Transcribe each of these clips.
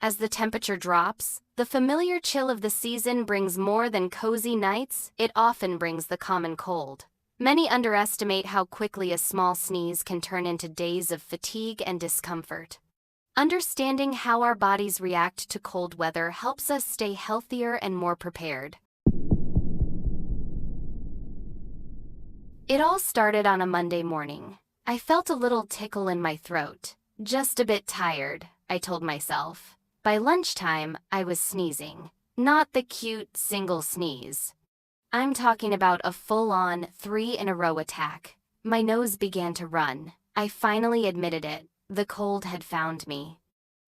As the temperature drops, the familiar chill of the season brings more than cozy nights, it often brings the common cold. Many underestimate how quickly a small sneeze can turn into days of fatigue and discomfort. Understanding how our bodies react to cold weather helps us stay healthier and more prepared. It all started on a Monday morning. I felt a little tickle in my throat. Just a bit tired, I told myself. By lunchtime, I was sneezing. Not the cute, single sneeze. I'm talking about a full-on, 3-in-a-row attack. My nose began to run. I finally admitted it. The cold had found me.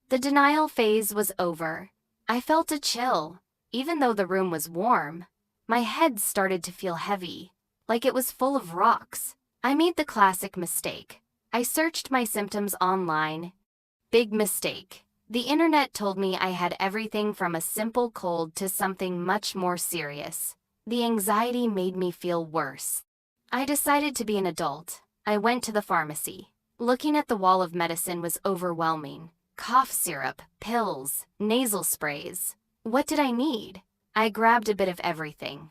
The denial phase was over. I felt a chill. Even though the room was warm, my head started to feel heavy, like it was full of rocks. I made the classic mistake. I searched my symptoms online. Big mistake. The internet told me I had everything from a simple cold to something much more serious. The anxiety made me feel worse. I decided to be an adult. I went to the pharmacy. Looking at the wall of medicine was overwhelming. Cough syrup, pills, nasal sprays. What did I need? I grabbed a bit of everything.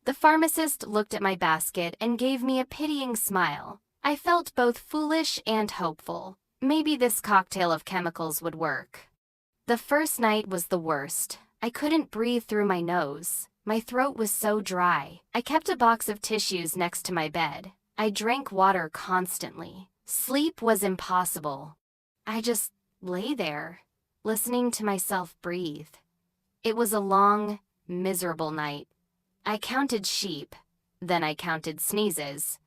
The pharmacist looked at my basket and gave me a pitying smile. I felt both foolish and hopeful. Maybe this cocktail of chemicals would work. The first night was the worst. I couldn't breathe through my nose. My throat was so dry. I kept a box of tissues next to my bed. I drank water constantly. Sleep was impossible. I just lay there, listening to myself breathe. It was a long, miserable night. I counted sheep, then I counted sneezes.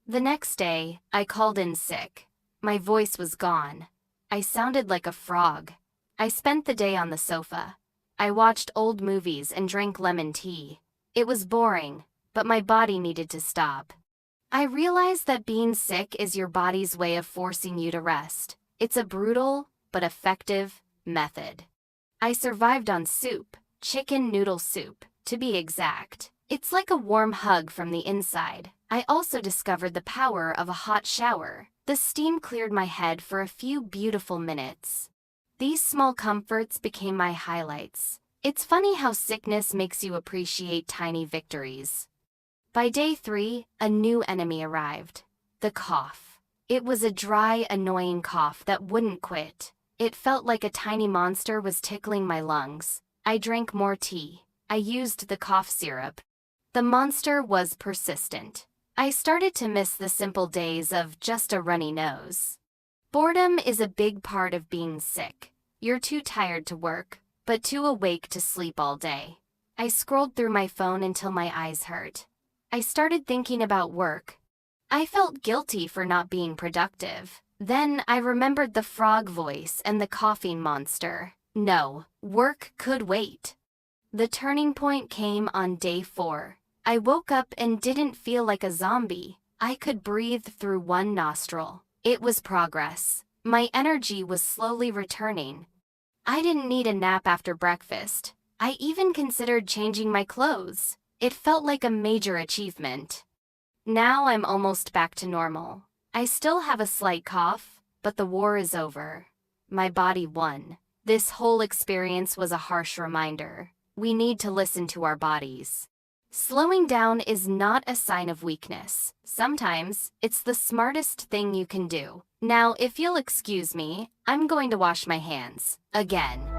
The next day, I called in sick. My voice was gone. I sounded like a frog. I spent the day on the sofa. I watched old movies and drank lemon tea. It was boring, but my body needed to stop. I realized that being sick is your body's way of forcing you to rest. It's a brutal, but effective, method. I survived on soup, chicken noodle soup, to be exact. It's like a warm hug from the inside. I also discovered the power of a hot shower. The steam cleared my head for a few beautiful minutes. These small comforts became my highlights. It's funny how sickness makes you appreciate tiny victories. By day 3, a new enemy arrived. The cough. It was a dry, annoying cough that wouldn't quit. It felt like a tiny monster was tickling my lungs. I drank more tea. I used the cough syrup. The monster was persistent. I started to miss the simple days of just a runny nose. Boredom is a big part of being sick. You're too tired to work, but too awake to sleep all day. I scrolled through my phone until my eyes hurt. I started thinking about work. I felt guilty for not being productive. Then I remembered the frog voice and the coughing monster. No, work could wait. The turning point came on day 4. I woke up and didn't feel like a zombie. I could breathe through one nostril. It was progress. My energy was slowly returning. I didn't need a nap after breakfast. I even considered changing my clothes. It felt like a major achievement. Now I'm almost back to normal. I still have a slight cough, but the war is over. My body won. This whole experience was a harsh reminder. We need to listen to our bodies. Slowing down is not a sign of weakness. Sometimes, it's the smartest thing you can do. Now, if you'll excuse me, I'm going to wash my hands. Again.